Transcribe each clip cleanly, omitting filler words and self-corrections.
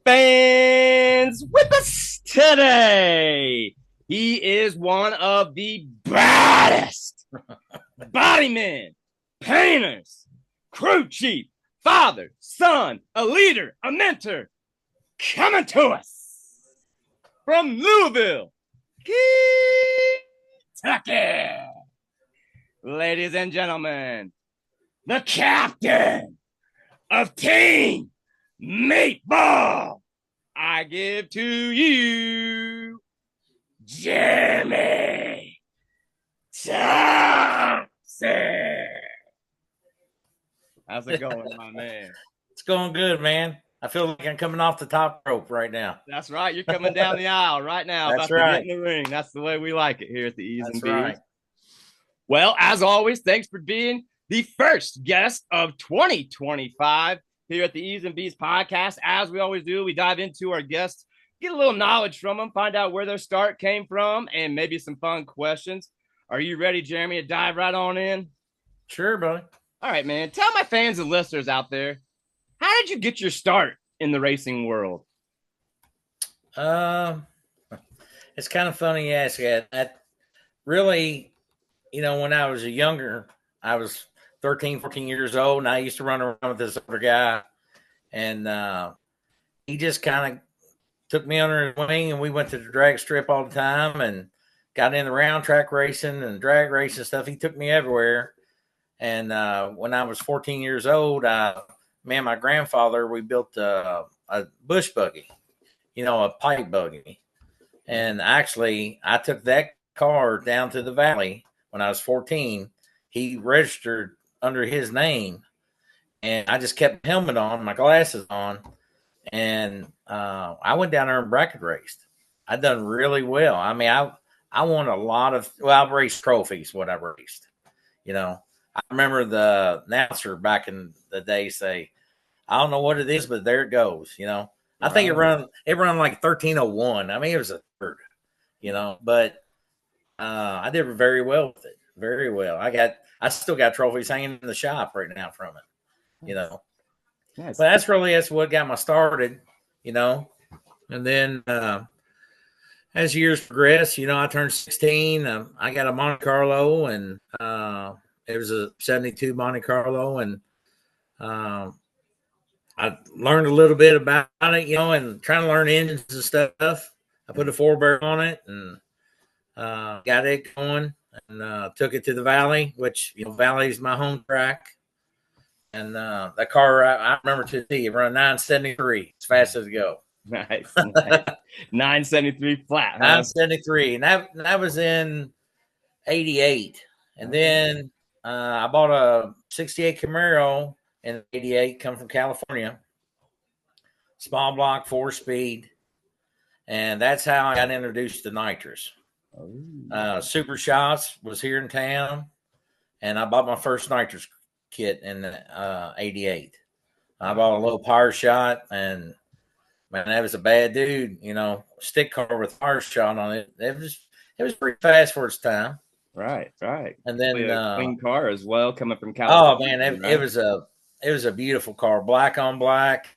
fans, with us today. He is one of the baddest body men, painters, crew chief, father, son, a leader, a mentor, coming to us from Louisville, Kentucky. Ladies and gentlemen, the captain of Team Meatball. I give to you, Jermey Thompson. How's it going, my man? It's going good, man. I feel like I'm coming off the top rope right now. That's right. You're coming down the aisle right now. That's about right. to get in the ring. That's the way we like it here at the Eeez and That's Beez. right. Well, as always, thanks for being the first guest of 2025 here at the Eeez and Beez podcast. As we always do, we dive into our guests, get a little knowledge from them, find out where their start came from, and maybe some fun questions. Are you ready, Jeremy, to dive right on in? Sure, buddy. All right, man. Tell my fans and listeners out there, how did you get your start in the racing world? It's kind of funny you ask that. That really, when I was younger, I was 13, 14 years old, and I used to run around with this other guy, and he just kind of took me under his wing, and we went to the drag strip all the time and got into round track racing and drag racing stuff. He took me everywhere. And when I was 14 years old, me and my grandfather, we built a bush buggy, a pipe buggy. And actually, I took that car down to the valley when I was 14. He registered under his name, and I just kept the helmet on, my glasses on, and I went down there and bracket raced. I done really well. I mean, I won a lot of, I've raced trophies, what I raced, I remember the announcer back in the day say, I don't know what it is, but there it goes, I think it run like 1301. I mean, it was a third, but I did very well with it. Very well. I still got trophies hanging in the shop right now from it, Nice. But that's what got me started, and then as years progressed, I turned 16. I got a Monte Carlo, and it was a 72 Monte Carlo, and I learned a little bit about it, and trying to learn engines and stuff. I put a 4-barrel on it and got it going, and took it to the Valley, which, Valley is my home track. And that car, I remember to see it run 973 as fast as it go. Nice. 973 flat. Huh? 973, and that was in 88. And then I bought a 68 Camaro in 88, come from California. Small block, 4-speed. And that's how I got introduced to nitrous. Super Shots was here in town, and I bought my first nitrous kit in 88. I bought a little power shot, and man, that was a bad dude, stick car with power shot on it. It was pretty fast for its time. Right. And then a clean car as well, coming from California. Oh man, it was a beautiful car, black on black.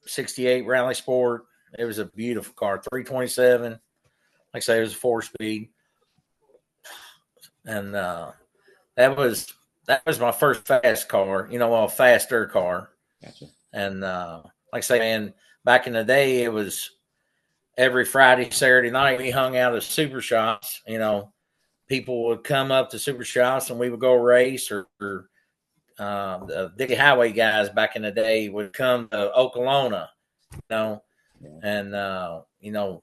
68 Rally Sport. It was a beautiful car, 327. Like I say, it was a 4-speed, and that was my first fast car. A faster car. Gotcha. And like I say, man, back in the day, it was every Friday, Saturday night, we hung out at Super Shots. People would come up to Super Shots, and we would go race, or the Dickie Highway guys back in the day would come to Oklahoma, and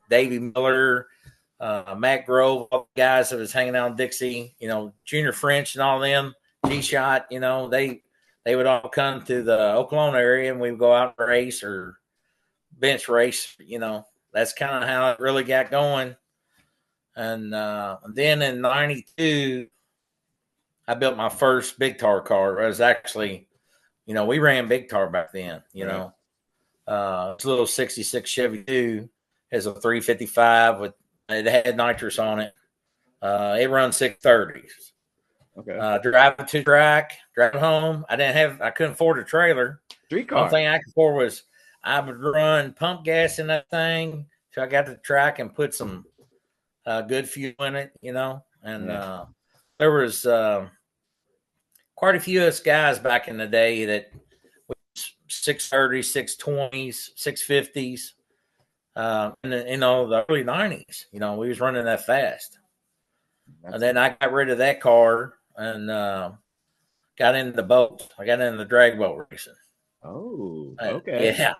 Davey Miller, Matt Grove, all the guys that was hanging out in Dixie, Junior French and all them, G-Shot, they would all come to the Oklahoma area, and we would go out and race or bench race. That's kind of how it really got going. And then in 92, I built my first big tar car. It was actually, we ran big tar back then, It's a little 66 Chevy 2. It's a 355 it had nitrous on it. It runs 630s. Okay. Drive to track, drive home. I couldn't afford a trailer. Street car. One thing I could afford was I would run pump gas in that thing till I got to the track and put some good fuel in it, And there was quite a few of us guys back in the day that 630s, 620s, 650s, in the early 90s. We was running that fast. And then I got rid of that car and got into the boat. I got into the drag boat racing. Oh, okay. Yeah.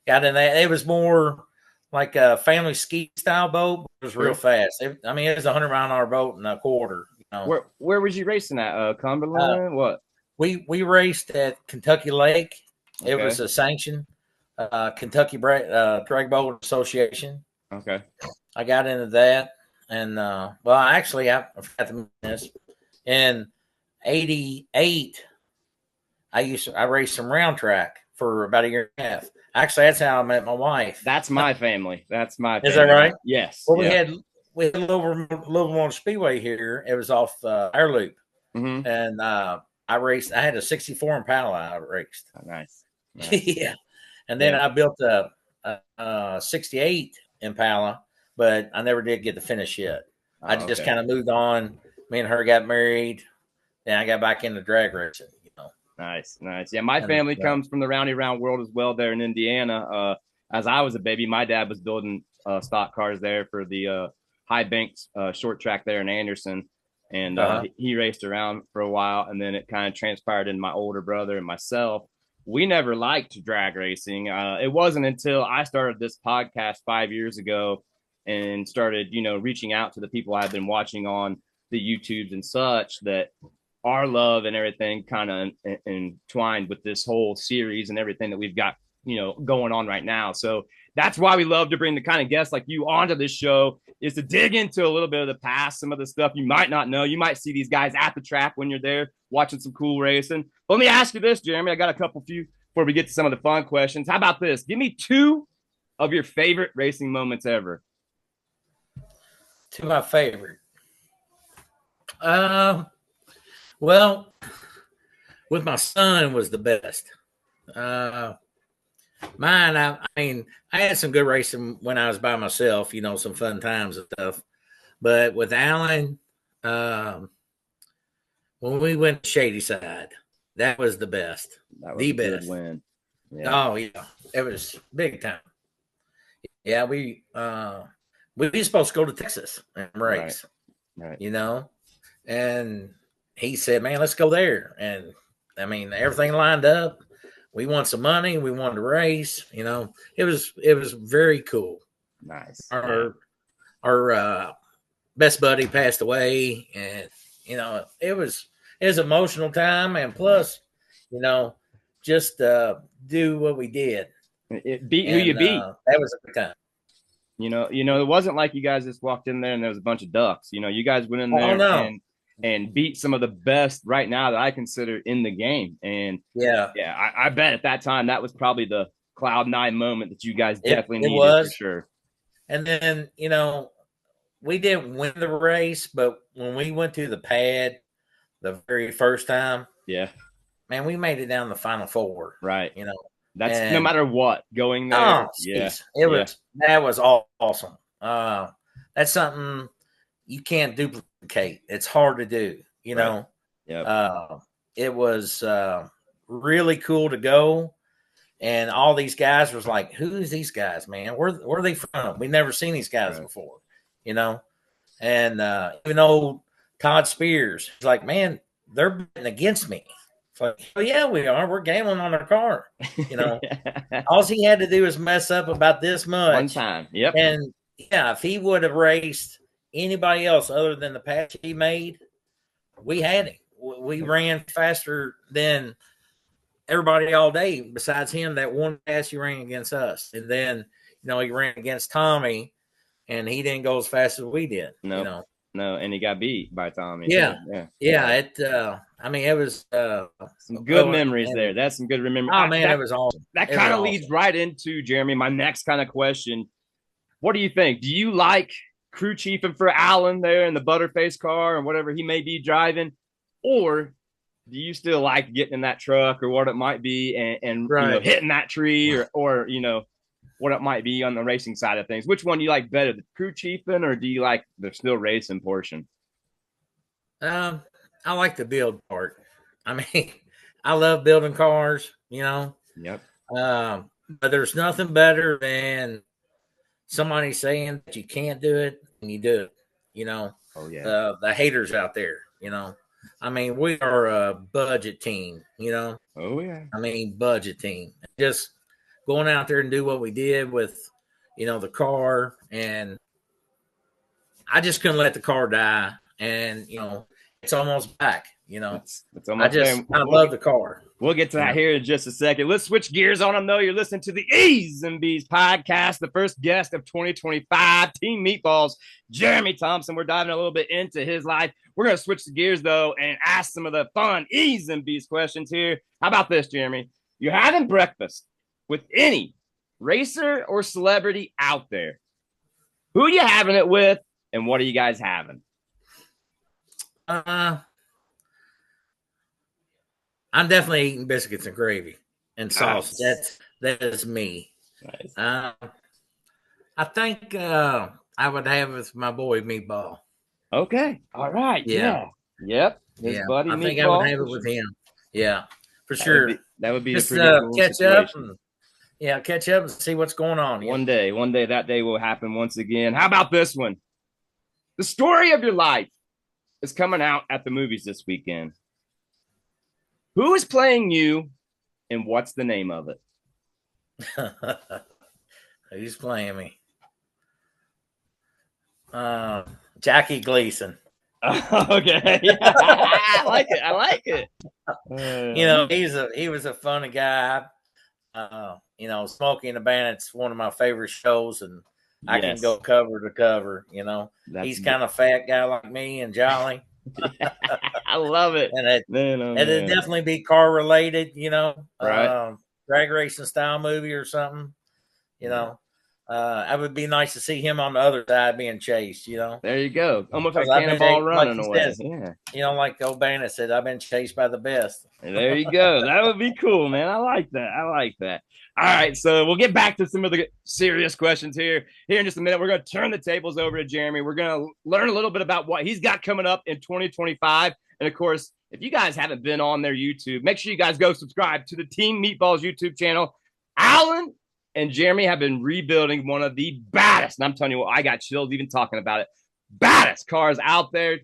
Got in that. It was more like a family ski style boat. It was real fast. It was a 100-mile-an-hour boat in a quarter. Where was you racing at? Cumberland? What? We raced at Kentucky Lake. Okay. It was a sanctioned Kentucky Drag Boat Association. Okay. I got into that, and actually, I forgot to mention this. In '88, I raced some round track for about a year and a half. Actually, that's how I met my wife. That's my family. That's my family. Is that right? Yes. Well, we had a little more speedway here. It was off Air Loop, and I raced. I had a 64 Impala. I raced. Oh, nice. Yeah, and then I built a 68 Impala, but I never did get to finish yet. I just kind of moved on. Me and her got married, and I got back into drag racing. Nice. Yeah, my family comes from the roundy round world as well there in Indiana. As I was a baby, my dad was building stock cars there for the High Banks short track there in Anderson. And he raced around for a while, and then it kind of transpired into my older brother and myself. We never liked drag racing. It wasn't until I started this podcast 5 years ago and started, reaching out to the people I've been watching on the YouTubes and such that our love and everything kind of entwined with this whole series and everything that we've got, going on right now. So that's why we love to bring the kind of guests like you onto this show, is to dig into a little bit of the past, some of the stuff you might not know. You might see these guys at the track when you're there watching some cool racing. But let me ask you this, Jeremy. I got a few before we get to some of the fun questions. How about this? Give me 2 of your favorite racing moments ever. 2 of my favorite. Well, with my son was the best. Mine, I had some good racing when I was by myself, some fun times and stuff. But with Alan, when we went to Shady Side, that was the best. That was the best win. Yeah. Oh yeah, it was big time. Yeah, we were supposed to go to Texas and race, right. And he said, "Man, let's go there." And everything lined up. We won some money. We wanted to race. It was very cool. Nice. Our best buddy passed away, and it was an emotional time. And plus, just do what we did. It beat who you beat. That was a good time. It wasn't like you guys just walked in there and there was a bunch of ducks. You guys went in there and beat some of the best right now that I consider in the game. And I bet at that time that was probably the cloud 9 moment that you guys definitely needed for sure. And then, we didn't win the race, but when we went to the pad the very first time, man, we made it down the final 4. Right. That's no matter what going there. That was awesome. That's something you can't duplicate. It's hard to do, Right. Yep. It was really cool to go, and all these guys was like, "Who's these guys, man? Where are they from? We've never seen these guys before, And even old Todd Spears, he's like, "Man, they're betting against me." It's like, "Oh yeah, we are. We're gambling on our car." All he had to do is mess up about this much one time. Yep. And if he would have raced anybody else other than the patch he made, we had him. We ran faster than everybody all day besides him. That one pass he ran against us. And then, he ran against Tommy, and he didn't go as fast as we did. No, and he got beat by Tommy. Yeah. It was some good memories there. That's some good memories. Oh, man, it was awesome. That kind of leads right into, Jeremy, my next kind of question. What do you think? Do you like crew chiefing for Alan there in the Butterface car and whatever he may be driving? Or do you still like getting in that truck or what it might be and Right. hitting that tree or what it might be on the racing side of things? Which one do you like better, the crew chiefing, or do you like the still racing portion? I like the build part. I mean, I love building cars, Yep. but there's nothing better than somebody saying that you can't do it and you do it. Oh yeah. The haters out there. I mean, we are a budget team. Oh yeah. I mean, budget team. Just going out there and do what we did with, the car, and I just couldn't let the car die. And it's almost back. It's almost there. I love the car. We'll get to that here in just a second. Let's switch gears on them, though. You're listening to the Eeez and Beez podcast, the first guest of 2025, Team Meatball's Jermey Thompson. We're diving a little bit into his life. We're going to switch the gears, though, and ask some of the fun Eeez and Beez questions here. How about this, Jermey? You're having breakfast with any racer or celebrity out there. Who are you having it with, and what are you guys having? I'm definitely eating biscuits and gravy and sauce. Nice. That is me. Nice. I think I would have it with my boy Meatball. Okay. All right. Yeah. Yep. His buddy I think Meatball. I would have it with him. Yeah, for sure. That would be just a pretty cool catch situation. catch up and see what's going on. One day, that day will happen once again. How about this one? The story of your life is coming out at the movies this weekend. Who is playing you, and what's the name of it? Who's playing me? Jackie Gleason. Okay, I like it. He was a funny guy. Smokey and the Bandit's one of my favorite shows, and I can go cover to cover. He's kind of fat guy like me and jolly. I love it. And it'd definitely be car related, right? Drag racing style movie or something. It would be nice to see him on the other side being chased. There you go, almost like Cannonball running away. Like the old Bandit said, I've been chased by the best. There you go. That would be cool, man. I like that. All right, so we'll get back to some of the serious questions here in just a minute. We're going to turn the tables over to Jermey. We're going to learn a little bit about what he's got coming up in 2025. And, of course, if you guys haven't been on their YouTube, make sure you guys go subscribe to the Team Meatball's YouTube channel. Alan and Jermey have been rebuilding one of the baddest, and I'm telling you what, I got chills even talking about it, baddest cars out there.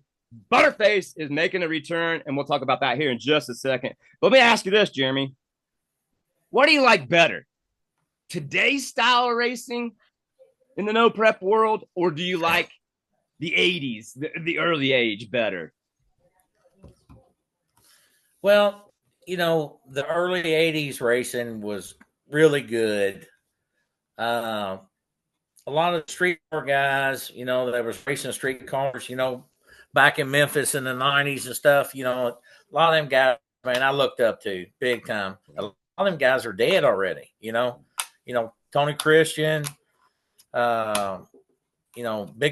Butterface is making a return, and we'll talk about that here in just a second. But let me ask you this, Jermey. What do you like better? Today's style of racing in the no prep world, or do you like the 80s, the early age better? Well, the early 80s racing was really good. A lot of street car guys, that was racing street cars, back in Memphis in the 90s and stuff, a lot of them guys, man, I looked up to big time. A lot of them guys are dead already, Tony Christian, Big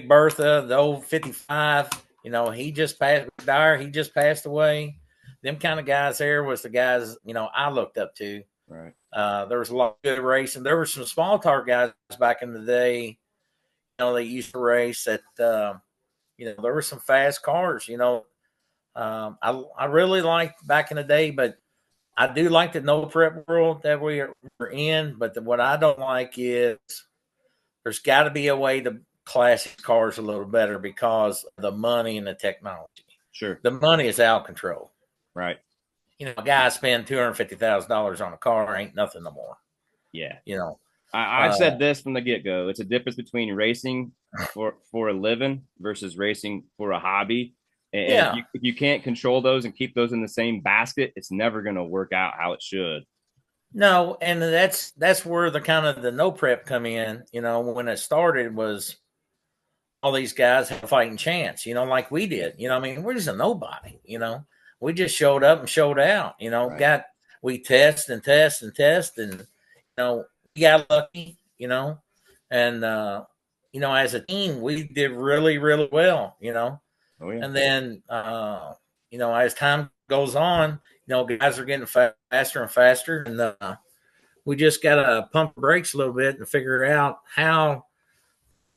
Bertha, the old 55, he just passed away. Them kind of guys there was the guys, I looked up to. Right. There was a lot of good racing. There were some small car guys back in the day, they used to race at, there were some fast cars, I really liked back in the day, but I do like the no prep world that we're in. But what I don't like is there's got to be a way to classic cars a little better because of the money and the technology. Sure. The money is out of control. Right. A guy spend $250,000 on a car ain't nothing no more. Yeah. I've said this from the get-go. It's a difference between racing for a living versus racing for a hobby. And if you can't control those and keep those in the same basket, it's never going to work out how it should. No, and that's where the kind of the no prep come in. When it started was all these guys had a fighting chance, like we did. We're just a nobody, We just showed up and showed out, Right. We test and we got lucky, and as a team we did really, really well, Oh, yeah. And then as time goes on, guys are getting faster and faster, and we just got to pump the brakes a little bit and figure out how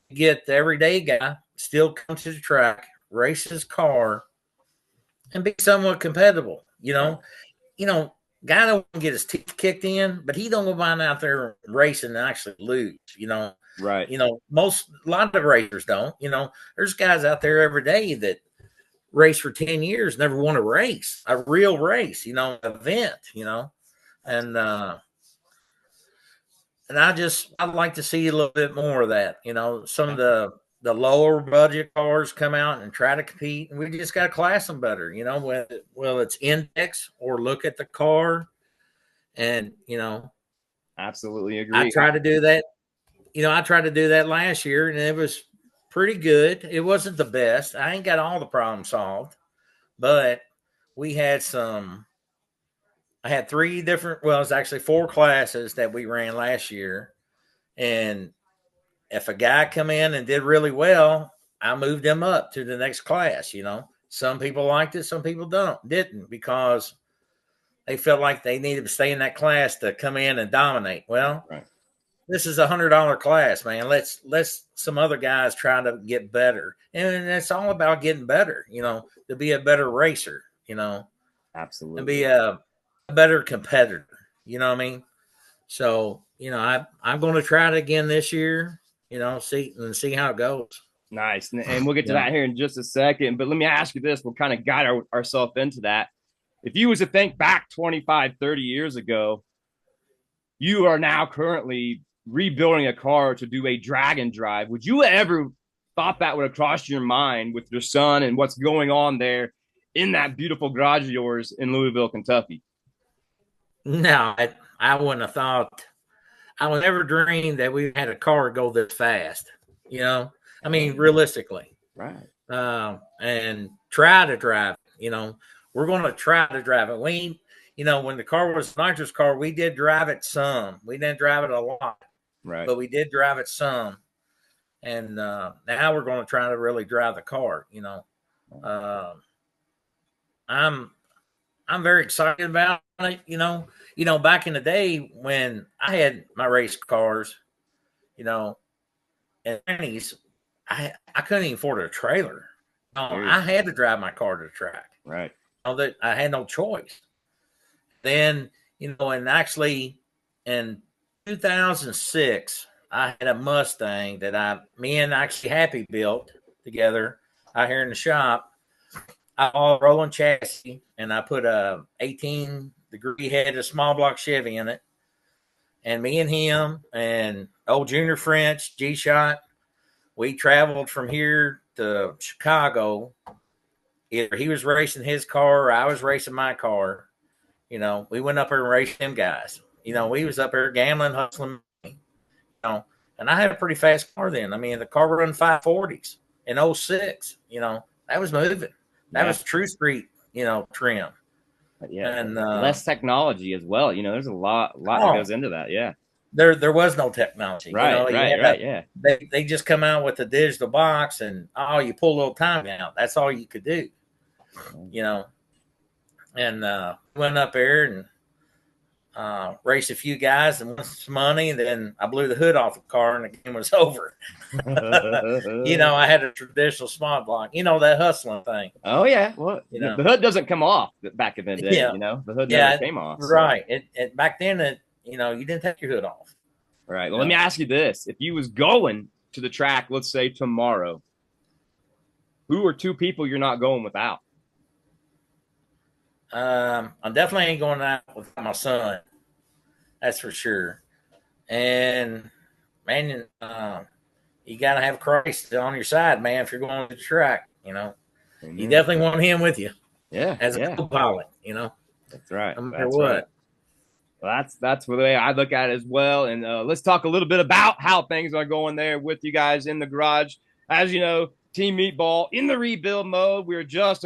to get the everyday guy still come to the track, race his car, and be somewhat compatible. Guy don't get his teeth kicked in, but he don't go by out there racing and actually lose. Right. A lot of racers don't. There's guys out there every day that race for 10 years, never won a race, a real race, event, and I'd like to see a little bit more of that. Some of the lower budget cars come out and try to compete, and we just got to class them better. Well, it's index or look at the car, and absolutely agree. I tried to do that. I tried to do that last year, and it was pretty good. It wasn't the best. I ain't got all the problems solved, but we had I had it's actually 4 classes that we ran last year. And if a guy come in and did really well, I moved him up to the next class. Some people liked it, some people didn't, because they felt like they needed to stay in that class to come in and dominate. Well, right. This is $100 class, man. Let's some other guys try to get better. And it's all about getting better, to be a better racer, absolutely, and be a better competitor. You know what I mean? So, I'm going to try it again this year, see how it goes. Nice. And we'll get to that here in just a second. But let me ask you this. We'll kind of guide ourselves into that. If you was to think back 25, 30 years ago, you are now currently rebuilding a car to do a drag and drive. Would you ever thought that would have crossed your mind with your son and what's going on there in that beautiful garage of yours in Louisville, Kentucky? No, I wouldn't have thought. I would never dream that we had a car go this fast. Realistically. Right. And try to drive. We're going to try to drive it. We, when the car was Nitro's car, we did drive it some. We didn't drive it a lot. Right. But we did drive it some. And now we're going to try to really drive the car. I'm very excited about it. Back in the day when I had my race cars, and 90s, I couldn't even afford a trailer. I had to drive my car to the track. Right. That I had no choice. Then, and actually in 2006, I had a Mustang that me and actually Happy built together out here in the shop. All rolling chassis, and I put a 18-degree head of small block Chevy in it. And me and him and old Junior French, G-Shot, we traveled from here to Chicago. Either he was racing his car or I was racing my car. We went up there and raced them guys. We was up there gambling, hustling, and I had a pretty fast car then. The car run 540s in 06, that was moving. That was True Street, trim. Yeah, and less technology as well. There's a lot that goes into that. Yeah, there was no technology. Right. Yeah, they just come out with the digital box, and you pull a little time out. That's all you could do. And went up there and raced a few guys and won some money. And then I blew the hood off the car, and the game was over. I had a traditional small block. That hustling thing. Oh yeah, well, the hood doesn't come off back in the day. Yeah. The hood never came off. Right. So. It back then, you didn't take your hood off. Right. Well, let me ask you this: if you was going to the track, let's say tomorrow, who are 2 people you're not going without? I definitely ain't going out with my son. That's for sure. And man, you got to have Christ on your side, man. If you're going to the track, you definitely want him with you. Yeah, as a co-pilot. That's right. No matter what. Right. Well, that's the way I look at it as well. And let's talk a little bit about how things are going there with you guys in the garage. As you know, Team Meatball in the rebuild mode. We're just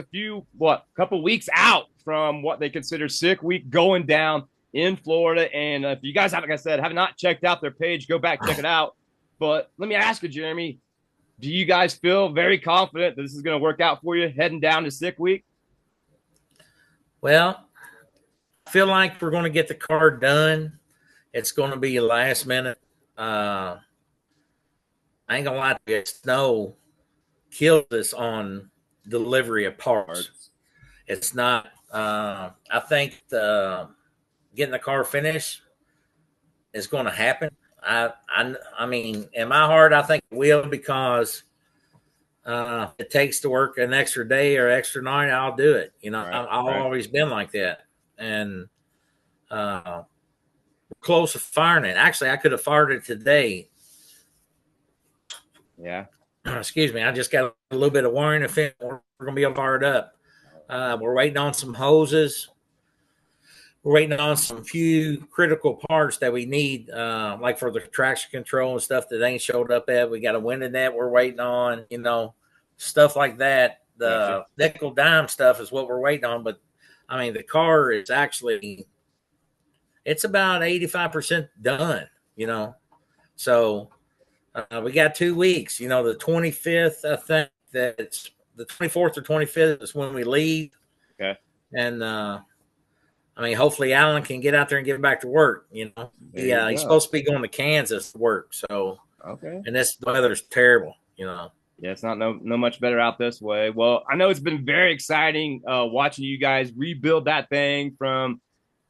couple weeks out from what they consider sick week going down in Florida. And if you guys, like I said, have not checked out their page, go back, check it out. But let me ask you, Jeremy, do you guys feel very confident that this is going to work out for you heading down to sick week? Well, I feel like we're going to get the car done. It's going to be last minute. I ain't gonna lie to you, snow killed us on delivery of parts. It's not. I think getting the car finished is going to happen. I mean, in my heart, I think it will, because it takes to work an extra day or extra night. I'll do it. You know, I've always been like that, and we're close to firing it. Actually, I could have fired it today. Yeah. Excuse me. I just got a little bit of wiring. If we're going to be able to fire it up. We're waiting on some hoses. We're waiting on some few critical parts that we need, like for the traction control and stuff that ain't showed up yet. We got a window net we're waiting on, you know, stuff like that. The nickel dime stuff is what we're waiting on. But, I mean, the car is actually, it's about 85% done, you know. So we got 2 weeks. You know, the 25th, I think that's the 24th or 25th is when we leave. Okay. And, I mean, hopefully Alan can get out there and get back to work. You know, he's supposed to be going to Kansas to work. So, and this weather's terrible. You know. Yeah, it's not no much better out this way. Well, I know it's been very exciting watching you guys rebuild that thing from,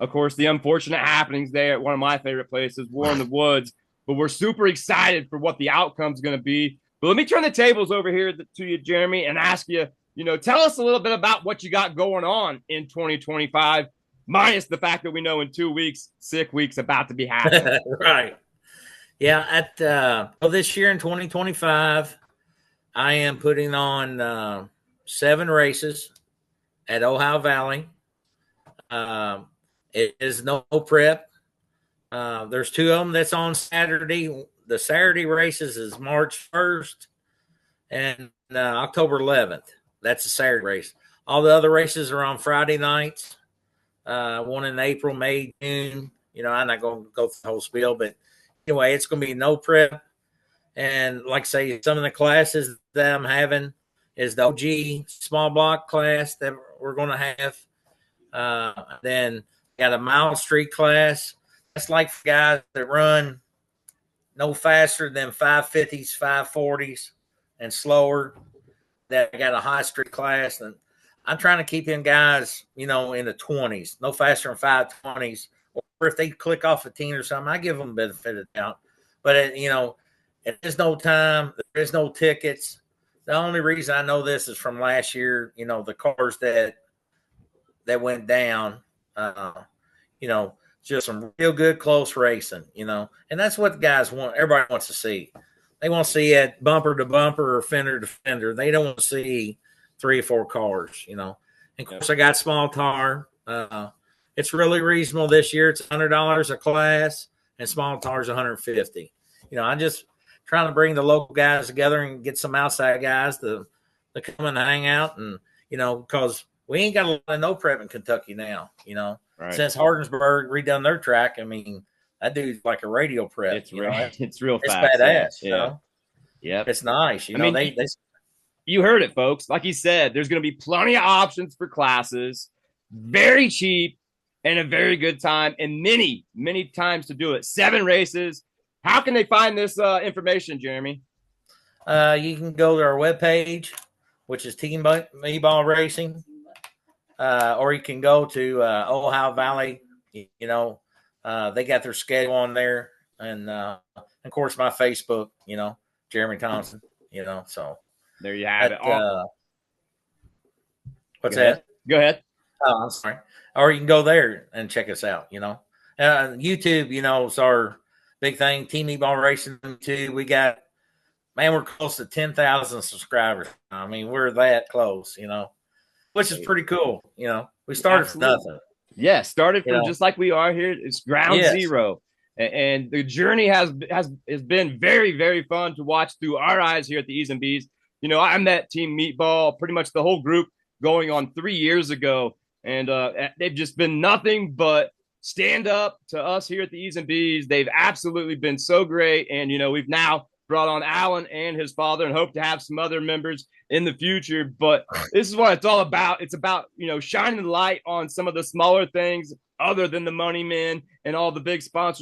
of course, the unfortunate happenings there at one of my favorite places, War in the Woods. But we're super excited for what the outcome's going to be. But let me turn the tables over here to you, Jeremy, and ask you, you know, tell us a little bit about what you got going on in 2025. Minus the fact that we know in 2 weeks, sick week's about to be happening. Right. Yeah. This year in 2025, I am putting on 7 races at Ohio Valley. It is no prep. There's 2 of them that's on Saturday. The Saturday races is March 1st and October 11th. That's a Saturday race. All the other races are on Friday nights. One in April, May, June. You know, I'm not going to go through the whole spiel, but anyway, it's going to be no prep. And like I say, some of the classes that I'm having is the OG small block class that we're going to have. Then got a mile street class. That's like for guys that run no faster than 550s, 540s, and slower. That got a high street class, and I'm trying to keep in guys, you know, in the 20s, no faster than 520s. Or if they click off a 10 or something, I give them a benefit of the doubt. But, you know, there's no time. There's no tickets. The only reason I know this is from last year, you know, the cars that went down, you know, just some real good close racing, you know. And that's what the guys want. Everybody wants to see. They want to see it bumper to bumper or fender to fender. They don't want to see 3 or 4 cars, you know. And of course, I got small tar. It's really reasonable this year. It's $100 a class, and small tar is $150. You know, I'm just trying to bring the local guys together and get some outside guys to come and hang out, and you know, because we ain't got a lot of no prep in Kentucky now. You know, since Hardensburg redone their track, I mean, that dude's like a radio prep. It's real fast. It's badass. You know? Yeah, it's nice. You know, they you heard it, folks. Like he said, there's going to be plenty of options for classes, very cheap, and a very good time, and many, many times to do it. 7 races. How can they find this information, Jeremy? You can go to our webpage, which is Team Meatball Racing, or you can go to Ohio Valley. You know, they got their schedule on there, and of course my Facebook. You know, Jeremy Thompson. You know, so. There you have it. What's that? Go ahead. Oh, I'm sorry. Or you can go there and check us out, you know. YouTube, you know, is our big thing. Team Meatball Racing, too. We got, man, we're close to 10,000 subscribers. I mean, we're that close, you know, which is pretty cool. You know, we started from nothing. Yeah, started from just like we are here. It's ground zero. And the journey has been very, very fun to watch through our eyes here at the Eeez and Beez. You know, I met Team Meatball, pretty much the whole group, going on 3 years ago. And they've just been nothing but stand up to us here at the Eeez and Beez. They've absolutely been so great. And, you know, we've now brought on Alan and his father, and hope to have some other members in the future. But this is what it's all about. It's about, shining the light on some of the smaller things other than the money men and all the big sponsors